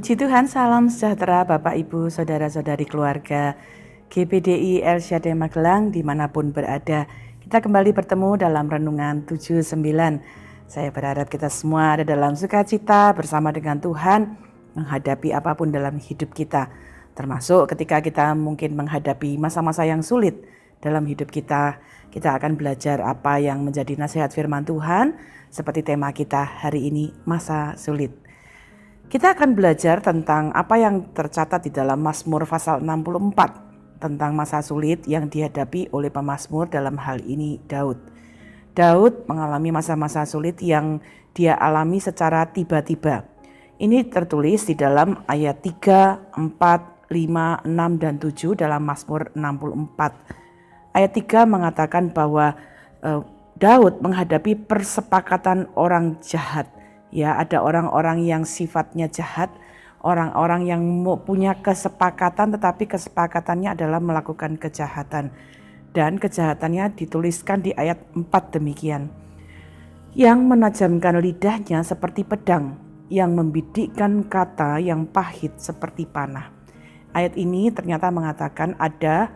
Puji Tuhan, salam sejahtera Bapak Ibu, Saudara-saudari keluarga GPDI El Shaddai Magelang dimanapun berada. Kita kembali bertemu dalam Renungan 79. Saya berharap kita semua ada dalam sukacita bersama dengan Tuhan menghadapi apapun dalam hidup kita. Termasuk ketika kita mungkin menghadapi masa-masa yang sulit dalam hidup kita. Kita akan belajar apa yang menjadi nasihat firman Tuhan seperti tema kita hari ini, masa sulit. Kita akan belajar tentang apa yang tercatat di dalam Mazmur pasal 64 tentang masa sulit yang dihadapi oleh pemazmur, dalam hal ini Daud. Daud mengalami masa-masa sulit yang dia alami secara tiba-tiba. Ini tertulis di dalam ayat 3, 4, 5, 6, dan 7 dalam Mazmur 64. Ayat 3 mengatakan bahwa Daud menghadapi persepakatan orang jahat. Ya, ada orang-orang yang sifatnya jahat, orang-orang yang punya kesepakatan tetapi kesepakatannya adalah melakukan kejahatan. Dan kejahatannya dituliskan di ayat 4 demikian. Yang menajamkan lidahnya seperti pedang, yang membidikkan kata yang pahit seperti panah. Ayat ini ternyata mengatakan ada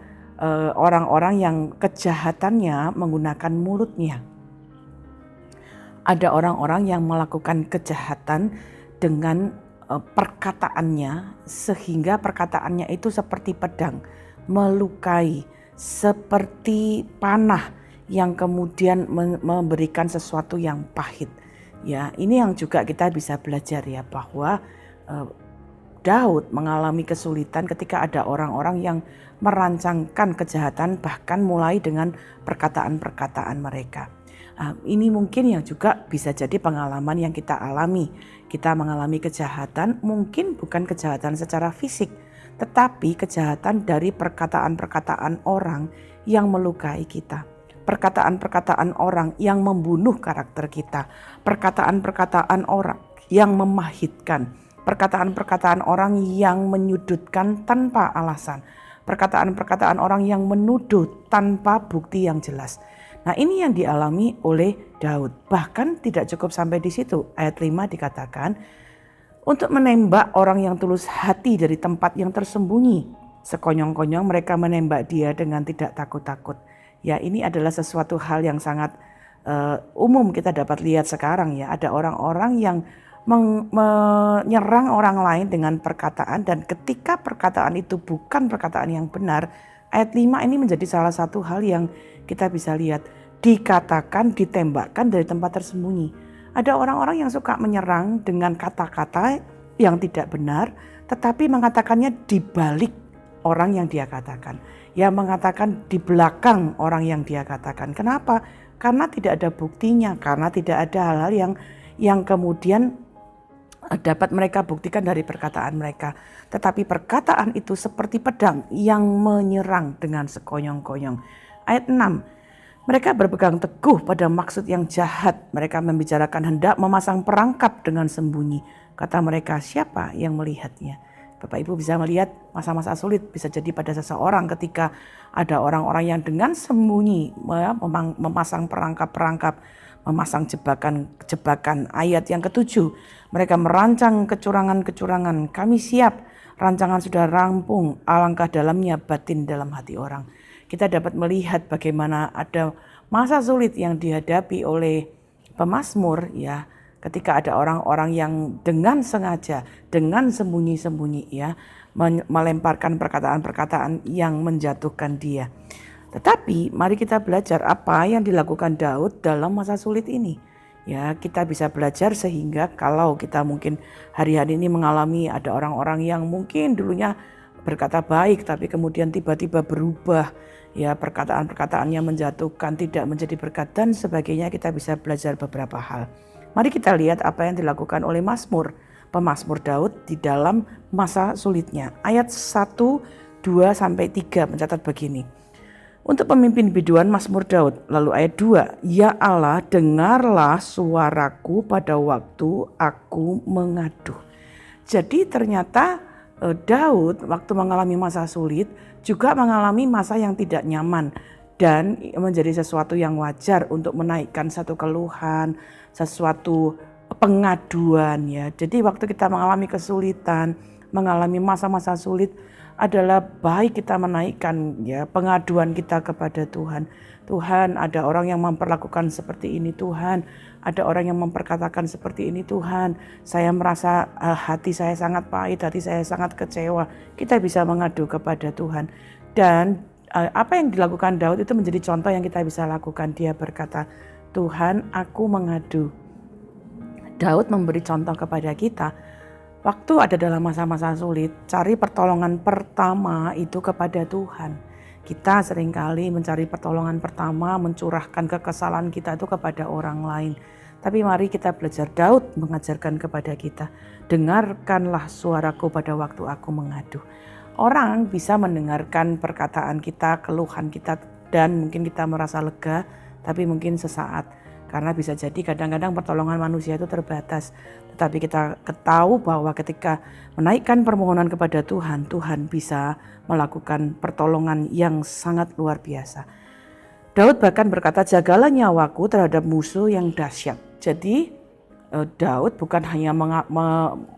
orang-orang yang kejahatannya menggunakan mulutnya. Ada orang-orang yang melakukan kejahatan dengan perkataannya, sehingga perkataannya itu seperti pedang, melukai, seperti panah yang kemudian memberikan sesuatu yang pahit. Ya, ini yang juga kita bisa belajar ya, bahwa Daud mengalami kesulitan ketika ada orang-orang yang merancangkan kejahatan, bahkan mulai dengan perkataan-perkataan mereka. Ini mungkin yang juga bisa jadi pengalaman yang kita alami. Kita mengalami kejahatan, mungkin bukan kejahatan secara fisik, tetapi kejahatan dari perkataan-perkataan orang yang melukai kita. Perkataan-perkataan orang yang membunuh karakter kita. Perkataan-perkataan orang yang memahitkan. Perkataan-perkataan orang yang menyudutkan tanpa alasan. Perkataan-perkataan orang yang menuduh tanpa bukti yang jelas. Nah, ini yang dialami oleh Daud. Bahkan tidak cukup sampai di situ. Ayat 5 dikatakan, untuk menembak orang yang tulus hati dari tempat yang tersembunyi. Sekonyong-konyong mereka menembak dia dengan tidak takut-takut. Ya, ini adalah sesuatu hal yang sangat umum kita dapat lihat sekarang ya. Ada orang-orang yang menyerang orang lain dengan perkataan, dan ketika perkataan itu bukan perkataan yang benar, ayat 5 ini menjadi salah satu hal yang kita bisa lihat, dikatakan, ditembakkan dari tempat tersembunyi. Ada orang-orang yang suka menyerang dengan kata-kata yang tidak benar, tetapi mengatakannya di balik orang yang dia katakan. Ya, mengatakan di belakang orang yang dia katakan. Kenapa? Karena tidak ada buktinya, karena tidak ada hal-hal yang kemudian dapat mereka buktikan dari perkataan mereka. Tetapi perkataan itu seperti pedang yang menyerang dengan sekonyong-konyong. Ayat 6, mereka berpegang teguh pada maksud yang jahat. Mereka membicarakan hendak memasang perangkap dengan sembunyi. Kata mereka, siapa yang melihatnya? Bapak Ibu bisa melihat masa-masa sulit bisa jadi pada seseorang ketika ada orang-orang yang dengan sembunyi memasang perangkap-perangkap, memasang jebakan-jebakan. Ayat yang ke-7, mereka merancang kecurangan-kecurangan. Kami siap, rancangan sudah rampung, alangkah dalamnya batin dalam hati orang. Kita dapat melihat bagaimana ada masa sulit yang dihadapi oleh pemazmur ya, ketika ada orang-orang yang dengan sengaja, dengan sembunyi-sembunyi ya, melemparkan perkataan-perkataan yang menjatuhkan dia. Tetapi mari kita belajar apa yang dilakukan Daud dalam masa sulit ini. Ya, kita bisa belajar sehingga kalau kita mungkin hari-hari ini mengalami ada orang-orang yang mungkin dulunya berkata baik tapi kemudian tiba-tiba berubah. Ya, perkataan-perkataannya menjatuhkan, tidak menjadi berkat dan sebagainya, kita bisa belajar beberapa hal. Mari kita lihat apa yang dilakukan oleh pemazmur Daud di dalam masa sulitnya. Ayat 1, 2, sampai 3 mencatat begini. Untuk pemimpin biduan Mazmur Daud. Lalu ayat 2, ya Allah, dengarlah suaraku pada waktu aku mengaduh. Jadi ternyata Daud waktu mengalami masa sulit juga mengalami masa yang tidak nyaman, dan menjadi sesuatu yang wajar untuk menaikkan satu keluhan, sesuatu pengaduan ya. Jadi waktu kita mengalami kesulitan, mengalami masa-masa sulit, adalah baik kita menaikkan ya pengaduan kita kepada Tuhan. Tuhan, ada orang yang memperlakukan seperti ini Tuhan, ada orang yang memperkatakan seperti ini Tuhan. Saya merasa hati saya sangat pahit, hati saya sangat kecewa. Kita bisa mengadu kepada Tuhan. Dan apa yang dilakukan Daud itu menjadi contoh yang kita bisa lakukan. Dia berkata, Tuhan, aku mengadu. Daud memberi contoh kepada kita. Waktu ada dalam masa-masa sulit, cari pertolongan pertama itu kepada Tuhan. Kita seringkali mencari pertolongan pertama, mencurahkan kekesalan kita itu kepada orang lain. Tapi mari kita belajar, Daud mengajarkan kepada kita, dengarkanlah suaraku pada waktu aku mengadu. Orang bisa mendengarkan perkataan kita, keluhan kita, dan mungkin kita merasa lega, tapi mungkin sesaat. Karena bisa jadi kadang-kadang pertolongan manusia itu terbatas. Tetapi kita tahu bahwa ketika menaikkan permohonan kepada Tuhan, Tuhan bisa melakukan pertolongan yang sangat luar biasa. Daud bahkan berkata, jagalah nyawaku terhadap musuh yang dahsyat. Jadi Daud bukan hanya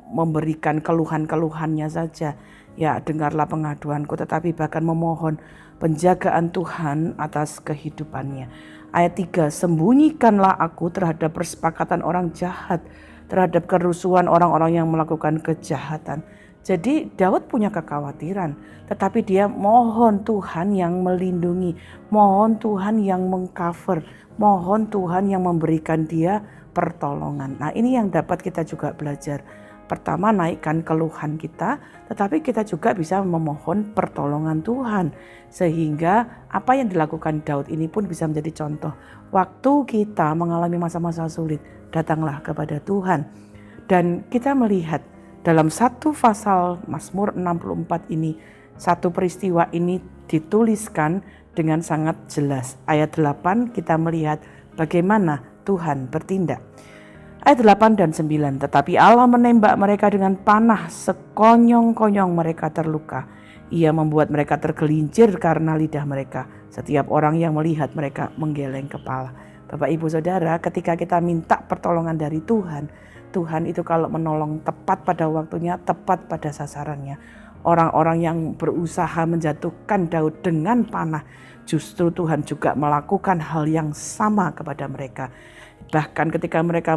memberikan keluhan-keluhannya saja. Ya, dengarlah pengaduanku, tetapi bahkan memohon penjagaan Tuhan atas kehidupannya. Ayat 3, sembunyikanlah aku terhadap persepakatan orang jahat, terhadap kerusuhan orang-orang yang melakukan kejahatan. Jadi Daud punya kekhawatiran, tetapi dia mohon Tuhan yang melindungi, mohon Tuhan yang mengcover, mohon Tuhan yang memberikan dia pertolongan. Nah, ini yang dapat kita juga belajar. Pertama, naikkan keluhan kita, tetapi kita juga bisa memohon pertolongan Tuhan. Sehingga apa yang dilakukan Daud ini pun bisa menjadi contoh. Waktu kita mengalami masa-masa sulit, datanglah kepada Tuhan. Dan kita melihat dalam satu pasal Mazmur 64 ini, satu peristiwa ini dituliskan dengan sangat jelas. Ayat 8 kita melihat bagaimana Tuhan bertindak. Ayat 8 dan 9, tetapi Allah menembak mereka dengan panah, sekonyong-konyong mereka terluka. Ia membuat mereka tergelincir karena lidah mereka. Setiap orang yang melihat mereka menggeleng kepala. Bapak, Ibu, Saudara, ketika kita minta pertolongan dari Tuhan, Tuhan itu kalau menolong tepat pada waktunya, tepat pada sasarannya. Orang-orang yang berusaha menjatuhkan Daud dengan panah, justru Tuhan juga melakukan hal yang sama kepada mereka. Bahkan ketika mereka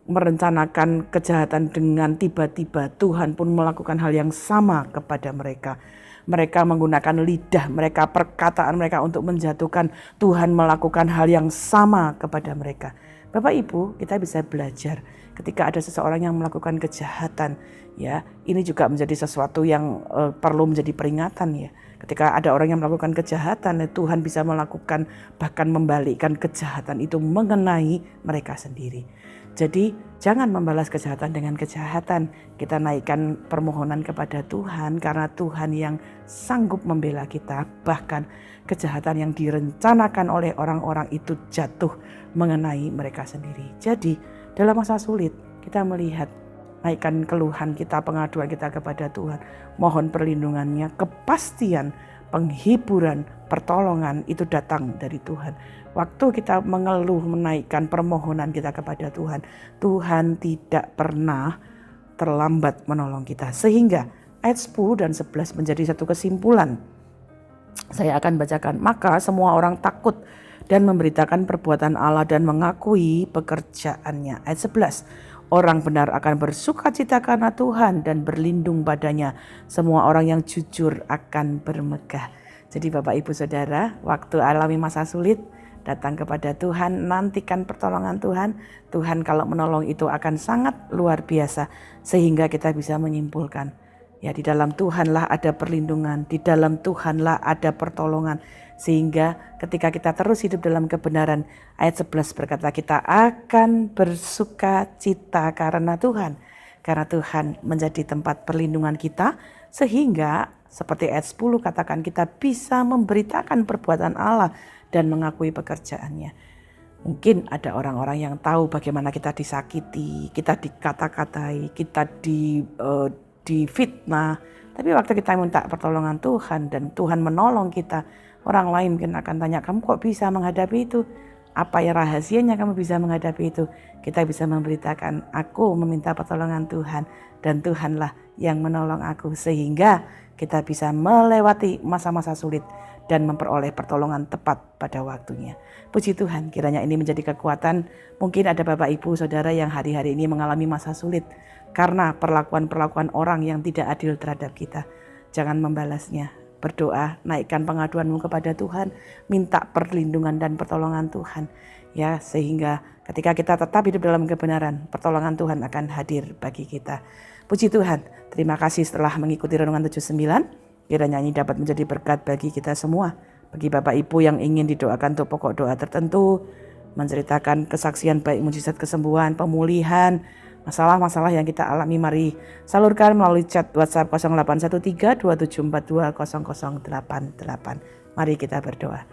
merencanakan kejahatan dengan tiba-tiba, Tuhan pun melakukan hal yang sama kepada mereka. Mereka menggunakan lidah mereka, perkataan mereka untuk menjatuhkan. Tuhan melakukan hal yang sama kepada mereka. Bapak Ibu, kita bisa belajar ketika ada seseorang yang melakukan kejahatan, ya, ini juga menjadi sesuatu yang perlu menjadi peringatan, ya. Ketika ada orang yang melakukan kejahatan, Tuhan bisa melakukan, bahkan membalikkan kejahatan itu mengenai mereka sendiri. Jadi jangan membalas kejahatan dengan kejahatan. Kita naikkan permohonan kepada Tuhan karena Tuhan yang sanggup membela kita. Bahkan kejahatan yang direncanakan oleh orang-orang itu jatuh mengenai mereka sendiri. Jadi dalam masa sulit kita melihat, naikkan keluhan kita, pengaduan kita kepada Tuhan. Mohon perlindungannya, kepastian, penghiburan, pertolongan itu datang dari Tuhan. Waktu kita mengeluh, menaikkan permohonan kita kepada Tuhan, Tuhan tidak pernah terlambat menolong kita. Sehingga ayat 10 dan 11 menjadi satu kesimpulan. Saya akan bacakan. Maka semua orang takut dan memberitakan perbuatan Allah dan mengakui pekerjaannya. Ayat 11. Orang benar akan bersukacita karena Tuhan dan berlindung padanya. Semua orang yang jujur akan bermegah. Jadi Bapak, Ibu, Saudara, waktu alami masa sulit, datang kepada Tuhan, nantikan pertolongan Tuhan. Tuhan kalau menolong itu akan sangat luar biasa. Sehingga kita bisa menyimpulkan, ya, di dalam Tuhanlah ada perlindungan, di dalam Tuhanlah ada pertolongan. Sehingga ketika kita terus hidup dalam kebenaran, ayat 11 berkata kita akan bersuka cita karena Tuhan. Karena Tuhan menjadi tempat perlindungan kita, sehingga seperti ayat 10 katakan kita bisa memberitakan perbuatan Allah dan mengakui pekerjaannya. Mungkin ada orang-orang yang tahu bagaimana kita disakiti, kita dikata-katai, kita difitnah. Tapi waktu kita minta pertolongan Tuhan dan Tuhan menolong kita, orang lain mungkin akan tanya, kamu kok bisa menghadapi itu? apa ya rahasianya kamu bisa menghadapi itu? Kita bisa memberitakan, aku meminta pertolongan Tuhan dan Tuhanlah yang menolong aku, sehingga kita bisa melewati masa-masa sulit dan memperoleh pertolongan tepat pada waktunya. Puji Tuhan, kiranya ini menjadi kekuatan. Mungkin ada Bapak Ibu Saudara yang hari-hari ini mengalami masa sulit karena perlakuan-perlakuan orang yang tidak adil terhadap kita. Jangan membalasnya. Berdoa, naikkan pengaduanmu kepada Tuhan, minta perlindungan dan pertolongan Tuhan, ya, sehingga ketika kita tetap hidup dalam kebenaran, pertolongan Tuhan akan hadir bagi kita. Puji Tuhan, terima kasih setelah mengikuti Renungan 79, kiranya ini dapat menjadi berkat bagi kita semua. Bagi Bapak Ibu yang ingin didoakan untuk pokok doa tertentu, menceritakan kesaksian baik mujizat kesembuhan, pemulihan, masalah-masalah yang kita alami, mari salurkan melalui chat WhatsApp 0813-274-20088. Mari kita berdoa.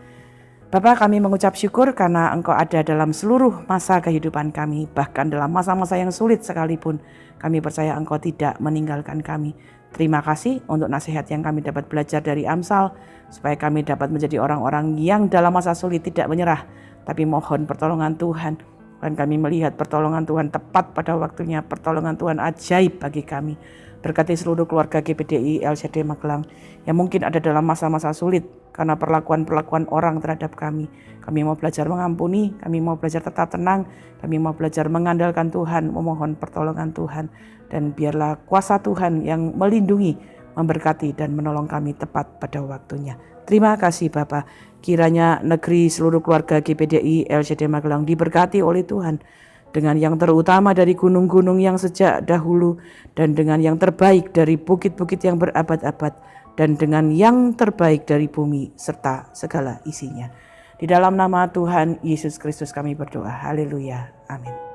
Bapa, kami mengucap syukur karena Engkau ada dalam seluruh masa kehidupan kami, bahkan dalam masa-masa yang sulit sekalipun. Kami percaya Engkau tidak meninggalkan kami. Terima kasih untuk nasihat yang kami dapat belajar dari Amsal, supaya kami dapat menjadi orang-orang yang dalam masa sulit tidak menyerah, tapi mohon pertolongan Tuhan. Dan kami melihat pertolongan Tuhan tepat pada waktunya, pertolongan Tuhan ajaib bagi kami. Berkati seluruh keluarga GPDI LCD Magelang yang mungkin ada dalam masa-masa sulit karena perlakuan-perlakuan orang terhadap kami. Kami mau belajar mengampuni, kami mau belajar tetap tenang, kami mau belajar mengandalkan Tuhan, memohon pertolongan Tuhan. Dan biarlah kuasa Tuhan yang melindungi, memberkati dan menolong kami tepat pada waktunya. Terima kasih Bapa. Kiranya negeri seluruh keluarga GPDI LCD Magelang diberkati oleh Tuhan dengan yang terutama dari gunung-gunung yang sejak dahulu, dan dengan yang terbaik dari bukit-bukit yang berabad-abad, dan dengan yang terbaik dari bumi serta segala isinya. Di dalam nama Tuhan Yesus Kristus kami berdoa. Haleluya. Amin.